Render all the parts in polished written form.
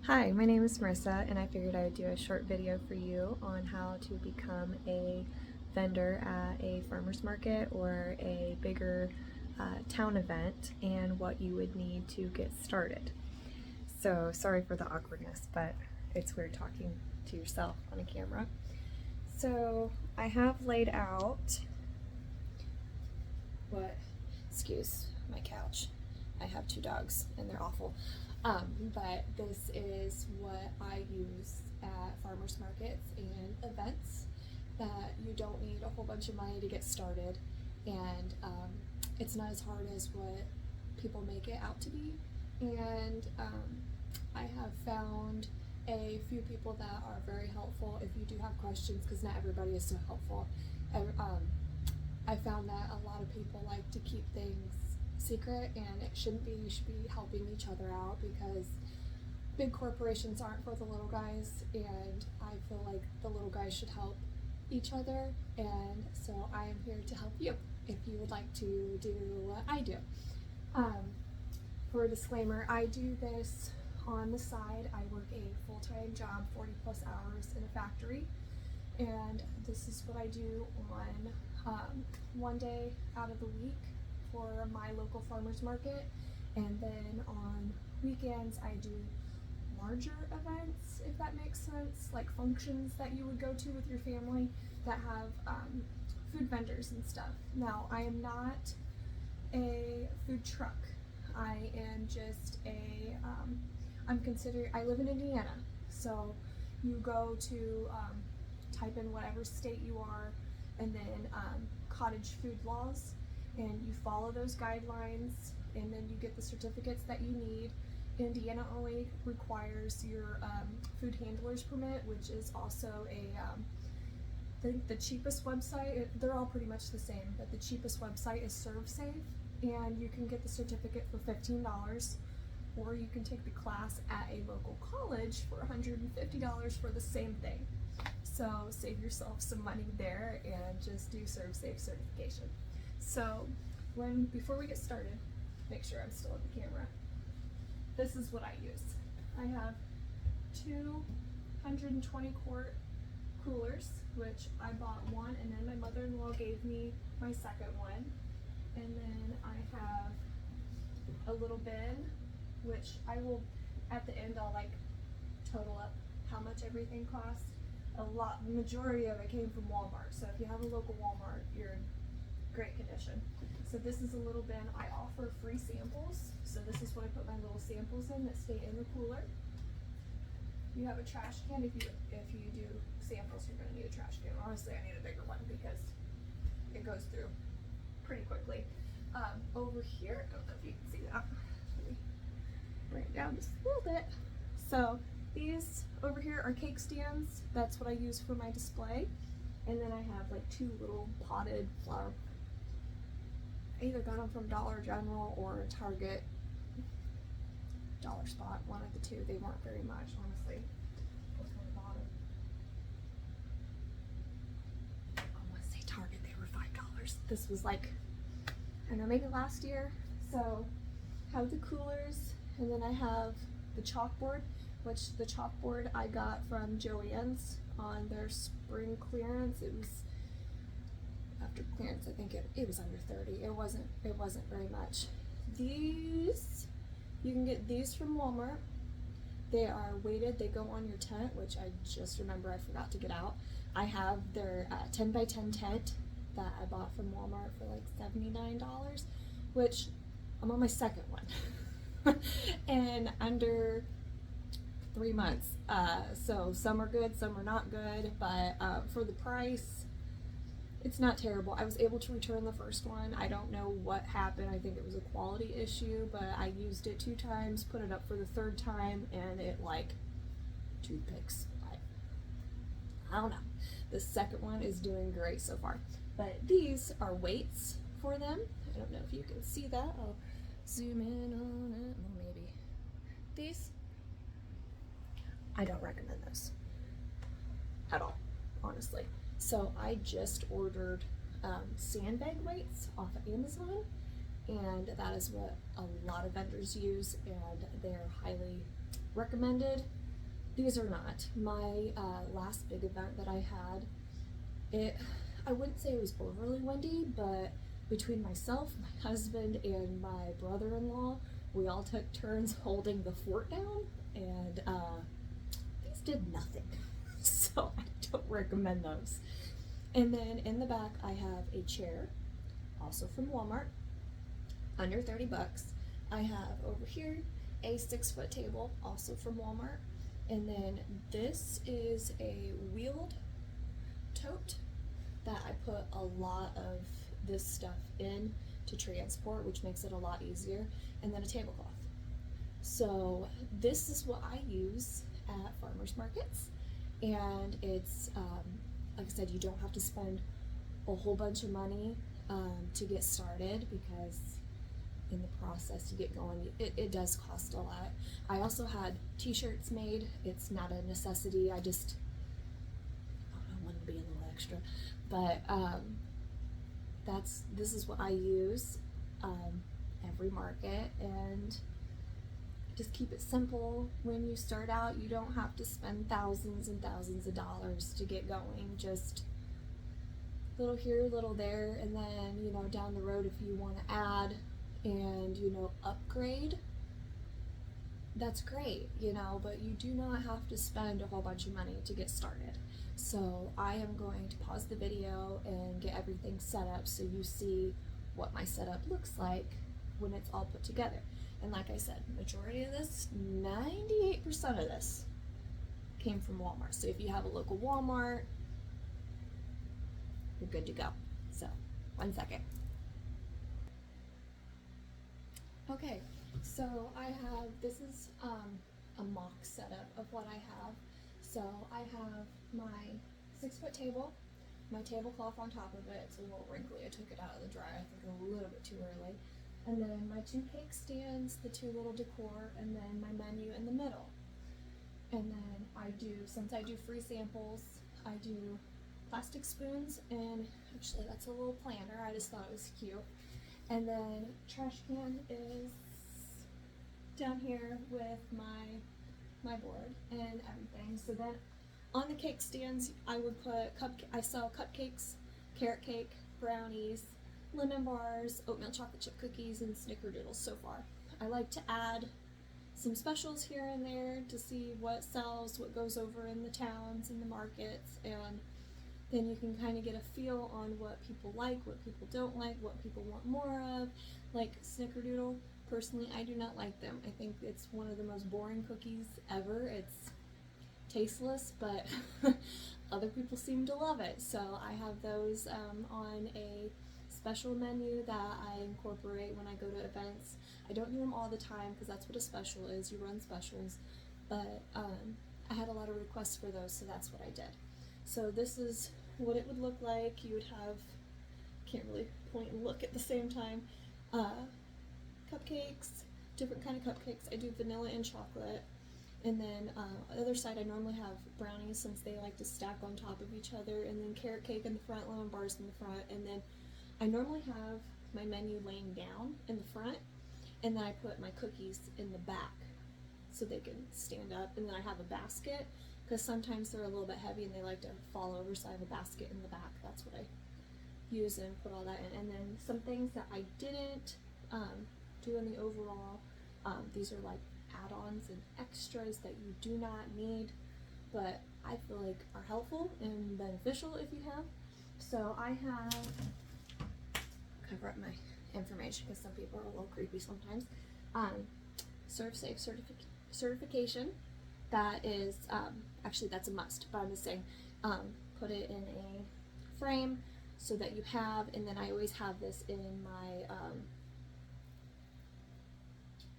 Hi, my name is Marissa, and I figured I would do a short video for you on how to become a vendor at a farmer's market or a bigger town event and what you would need to get started. So sorry for the awkwardness, but it's weird talking to yourself on a camera. So I have laid out excuse my couch. I have two dogs and they're awful. But this is what I use at farmers markets and events that you don't need a whole bunch of money to get started, and it's not as hard as what people make it out to be. And I have found a few people that are very helpful if you do have questions, because not everybody is so helpful. I found that a lot of people like to keep things secret, and it shouldn't be. You should be helping each other out, because big corporations aren't for the little guys, and I feel like the little guys should help each other, and so I am here to help you if you would like to do what I do. For a disclaimer, I do this on the side. I work a full-time job, 40 plus hours in a factory, and this is what I do on one day out of the week for my local farmers market, and then on weekends I do larger events, if that makes sense, like functions that you would go to with your family that have food vendors and stuff. Now, I am not a food truck. I am just I live in Indiana, so you go to type in whatever state you are, and then cottage food laws, and you follow those guidelines, and then you get the certificates that you need. Indiana only requires your food handler's permit, which is also I think the cheapest website, they're all pretty much the same, but the cheapest website is ServeSafe, and you can get the certificate for $15, or you can take the class at a local college for $150 for the same thing. So save yourself some money there and just do ServeSafe certification. So before we get started, make sure I'm still at the camera. This is what I use. I have two 120 quart coolers, which I bought one, and then my mother-in-law gave me my second one. And then I have a little bin, which I will, at the end, I'll total up how much everything costs. The majority of it came from Walmart. So if you have a local Walmart, you're in great condition. So this is a little bin. I offer free samples. So this is what I put my little samples in that stay in the cooler. You have a trash can. If you do samples, you're gonna need a trash can. Honestly, I need a bigger one because it goes through pretty quickly. Over here, I don't know if you can see that. Let me bring it down just a little bit. So these over here are cake stands. That's what I use for my display. And then I have two little potted flower. I either got them from Dollar General or Target, Dollar Spot, one of the two. They weren't very much, honestly. What's on the bottom? I want to say Target, they were $5. This was I don't know, maybe last year. So I have the coolers, and then I have the chalkboard, which the chalkboard I got from Joann's on their spring clearance. It was after clearance, I think it was under 30. It wasn't very much. These, you can get these from Walmart. They are weighted, they go on your tent, which I just remember I forgot to get out. I have their 10 by 10 tent that I bought from Walmart for $79, which I'm on my second one. And under 3 months. So some are good, some are not good, but for the price, it's not terrible. I was able to return the first one. I don't know what happened. I think it was a quality issue, but I used it 2 times, put it up for the third time, and it toothpicks. I don't know. The second one is doing great so far. But these are weights for them. I don't know if you can see that. I'll zoom in on it. Well, maybe. These, I don't recommend those at all, honestly. So I just ordered sandbag weights off of Amazon, and that is what a lot of vendors use, and they're highly recommended. These are not. My last big event that I had, I wouldn't say it was overly windy, but between myself, my husband, and my brother-in-law, we all took turns holding the fort down, and these did nothing. So I don't recommend those. And then in the back, I have a chair, also from Walmart, under 30 bucks. I have over here a 6-foot table, also from Walmart. And then this is a wheeled tote that I put a lot of this stuff in to transport, which makes it a lot easier. And then a tablecloth. So this is what I use at farmers markets. And it's, like I said, you don't have to spend a whole bunch of money to get started, because in the process to get going, it does cost a lot. I also had t-shirts made. It's not a necessity. I just, I want to be a little extra, but this is what I use every market, and just keep it simple. When you start out, you don't have to spend thousands and thousands of dollars to get going. Just little here, little there, and then, you know, down the road, if you want to add and, you know, upgrade, that's great, you know, but you do not have to spend a whole bunch of money to get started. So I am going to pause the video and get everything set up so you see what my setup looks like when it's all put together. And like I said, majority of this, 98% of this came from Walmart. So if you have a local Walmart, you're good to go. So, 1 second. Okay, so I have, this is a mock setup of what I have. So I have my 6-foot table, my tablecloth on top of it. It's a little wrinkly. I took it out of the dryer, I think a little bit too early. And then my 2 cake stands, the 2 little decor, and then my menu in the middle. And then I do, since I do free samples, I do plastic spoons, and actually that's a little planter. I just thought it was cute. And then trash can is down here with my board and everything. So then on the cake stands, I would put I sell cupcakes, carrot cake, brownies, lemon bars, oatmeal chocolate chip cookies, and snickerdoodles so far. I like to add some specials here and there to see what sells, what goes over in the towns and the markets, and then you can kind of get a feel on what people like, what people don't like, what people want more of. Like snickerdoodle, personally, I do not like them. I think it's one of the most boring cookies ever. It's tasteless, but other people seem to love it. So I have those on a special menu that I incorporate when I go to events. I don't do them all the time because that's what a special is. You run specials, but I had a lot of requests for those, so that's what I did. So this is what it would look like. You would have, can't really point and look at the same time, cupcakes, different kind of cupcakes. I do vanilla and chocolate. And then the other side I normally have brownies, since they like to stack on top of each other, and then carrot cake in the front, lemon bars in the front, and then I normally have my menu laying down in the front, and then I put my cookies in the back so they can stand up, and then I have a basket, because sometimes they're a little bit heavy and they like to fall over, so I have a basket in the back. That's what I use and put all that in. And then some things that I didn't do in the overall, these are like add-ons and extras that you do not need, but I feel like are helpful and beneficial if you have. So I have, cover up my information because some people are a little creepy sometimes. ServSafe certification. That is, actually that's a must, but I'm just saying, put it in a frame so that you have, and then I always have this in my,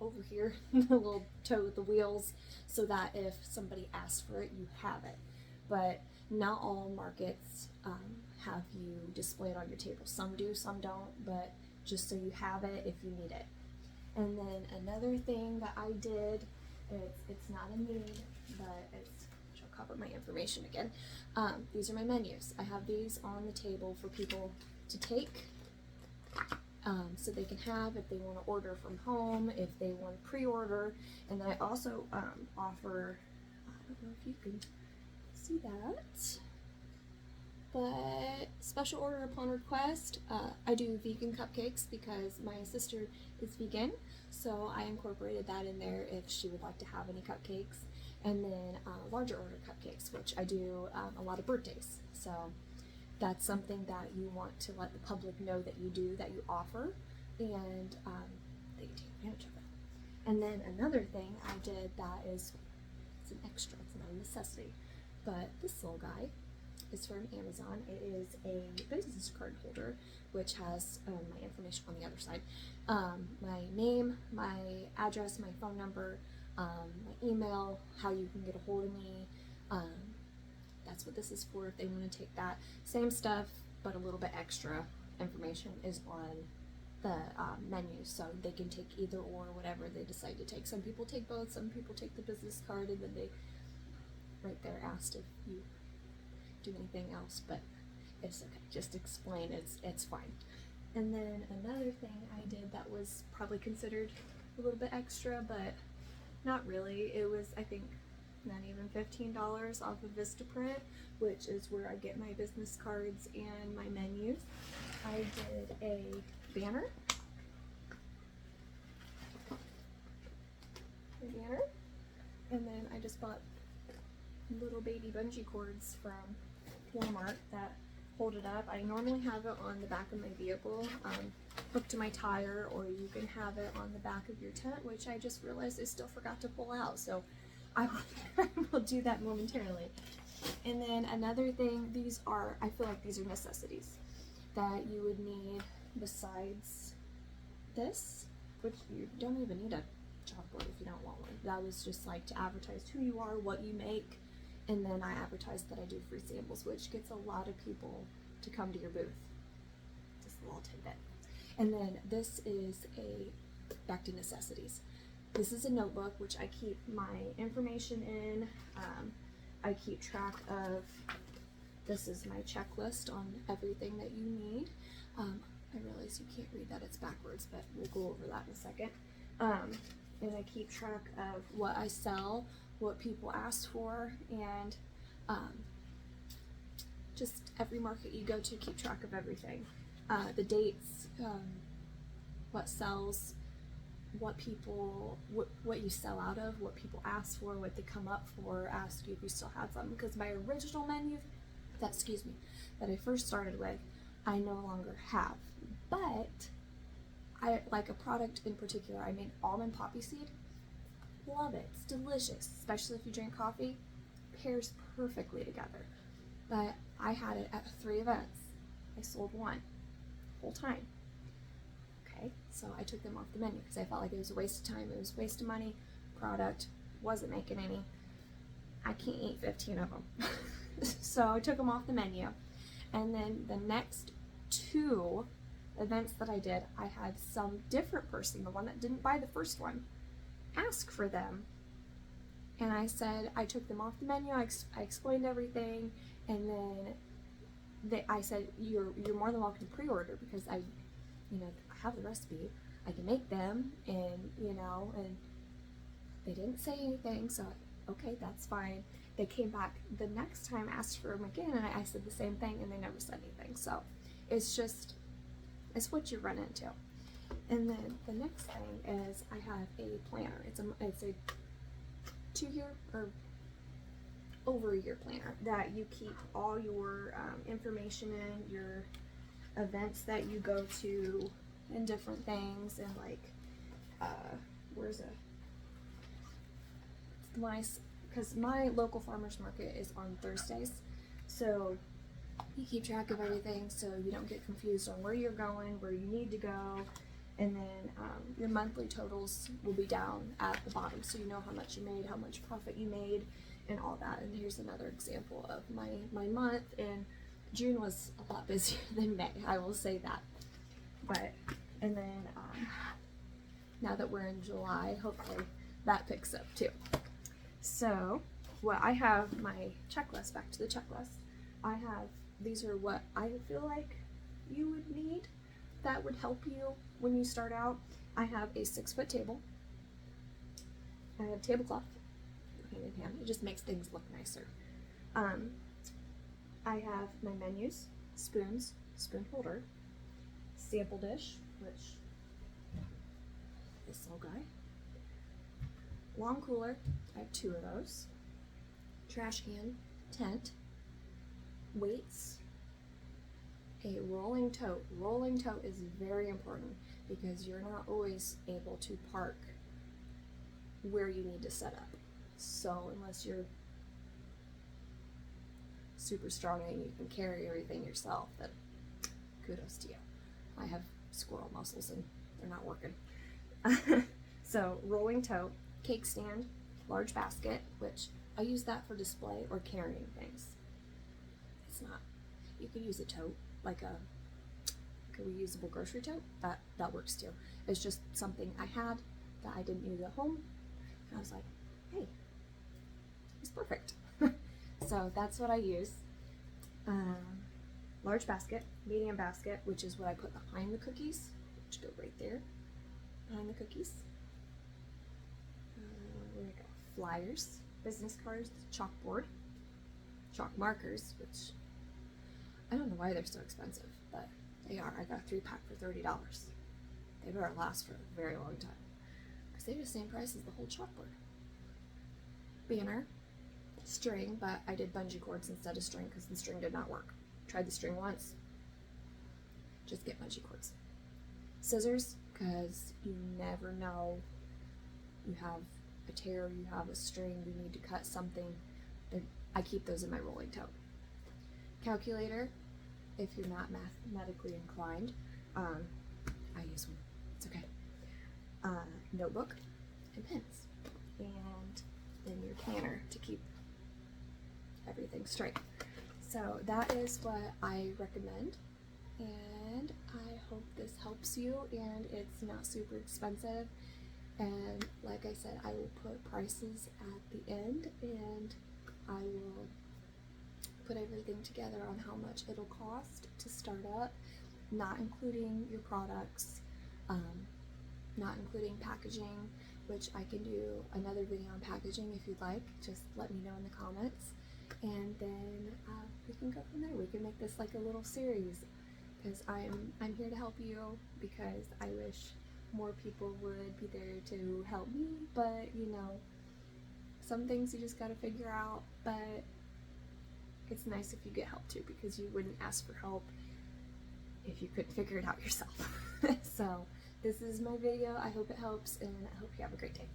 over here, the little tote with the wheels, so that if somebody asks for it, you have it. But not all markets have you display it on your table. Some do, some don't, but just so you have it if you need it. And then another thing that I did, it's not a need, but which I'll cover my information again. These are my menus. I have these on the table for people to take so they can have if they want to order from home, if they want to pre-order. And then I also offer, I don't know if you can see that, but special order upon request. I do vegan cupcakes because my sister is vegan, so I incorporated that in there if she would like to have any cupcakes. And then larger order cupcakes, which I do a lot of birthdays. So that's something that you want to let the public know that you do, that you offer, and they can take advantage of it. And then another thing I did that is, it's an extra, it's not a necessity, but this little guy is from Amazon. It is a business card holder, which has my information on the other side. My name, my address, my phone number, my email, how you can get a hold of me. That's what this is for if they want to take that. Same stuff, but a little bit extra information is on the menu, so they can take either or, whatever they decide to take. Some people take both, some people take the business card, and then they right there asked if you do anything else, but it's okay, just explain, it's fine. And then another thing I did that was probably considered a little bit extra, but not really. It was, I think, not even $15 off of VistaPrint, which is where I get my business cards and my menus. I did a banner, and then I just bought little baby bungee cords from Walmart that hold it up. I normally have it on the back of my vehicle, hooked to my tire, or you can have it on the back of your tent, which I just realized I still forgot to pull out, so I will do that momentarily. And then another thing, these are, I feel like these are necessities that you would need besides this, which you don't even need a chalkboard if you don't want one. That was just like to advertise who you are, what you make, and then I advertised that I do free samples, which gets a lot of people to come to your booth. Just a little tidbit. And then this is back to necessities. This is a notebook which I keep my information in. I keep track of, this is my checklist on everything that you need. I realize you can't read that, it's backwards, but we'll go over that in a second. And I keep track of what I sell, what people ask for, and just every market you go to, keep track of everything. The dates, what sells, what people, what you sell out of, what people ask for, what they come up for, ask you if you still have some. Because my original menu, that I first started with, I no longer have. But I like a product in particular. I made almond poppy seed. Love it. It's delicious, especially if you drink coffee. Pairs perfectly together. But I had it at 3 events. I sold 1 whole time. Okay, so I took them off the menu because I felt like it was a waste of time, it was a waste of money. Product wasn't making any. I can't eat 15 of them. So I took them off the menu. And then the next 2 events that I did, I had some different person, the one that didn't buy the first one, ask for them. And I said, I took them off the menu, I explained everything, and then I said, you're more than welcome to pre-order because I have the recipe, I can make them, and and they didn't say anything, so okay, that's fine. They came back the next time, asked for them again, and I said the same thing, and they never said anything. So it's what you run into. And then the next thing is I have a planner. It's a 2-year or over a year planner that you keep all your information in, your events that you go to, and different things, and like because my local farmers market is on Thursdays, so you keep track of everything so you don't get confused on where you're going, where you need to go, and then your monthly totals will be down at the bottom, so you know how much you made, how much profit you made, and all that. And here's another example of my month, and June was a lot busier than May, I will say that. And then now that we're in July, hopefully that picks up too. So what I have, my checklist, back to the checklist, these are what I feel like you would need that would help you when you start out, I have a 6-foot table. I have a tablecloth, hand in hand. It just makes things look nicer. I have my menus, spoons, spoon holder, sample dish, which this little guy, long cooler, I have 2 of those, trash can, tent, weights, a rolling tote. Rolling tote is very important because you're not always able to park where you need to set up. So unless you're super strong and you can carry everything yourself, then kudos to you. I have squirrel muscles and they're not working. So rolling tote, cake stand, large basket, which I use that for display or carrying things. It's not, you could use a tote, like a reusable grocery tote, that works too. It's just something I had that I didn't use at home, and I was like, hey, it's perfect. So that's what I use. Large basket, medium basket, which is what I put behind the cookies, which go right there, behind the cookies. Where do I go? Flyers, business cards, chalkboard, chalk markers, which I don't know why they're so expensive, but they are. I got a 3-pack for $30. They better last for a very long time because they're the same price as the whole chalkboard. Banner, string, but I did bungee cords instead of string because the string did not work. Tried the string once, just get bungee cords. Scissors, because you never know. You have a tear, you have a string, you need to cut something. I keep those in my rolling tote. Calculator, if you're not mathematically inclined, I use one. It's okay. Notebook and pens, and then your planner to keep everything straight. So that is what I recommend, and I hope this helps you and it's not super expensive. And like I said, I will put prices at the end, and I will put everything together on how much it'll cost to start up, not including your products, not including packaging, which I can do another video on packaging if you'd like. Just let me know in the comments, and then we can go from there. We can make this like a little series, because I'm here to help you, because I wish more people would be there to help me, but you know, some things you just gotta figure out. But it's nice if you get help too, because you wouldn't ask for help if you couldn't figure it out yourself. So this is my video. I hope it helps, and I hope you have a great day.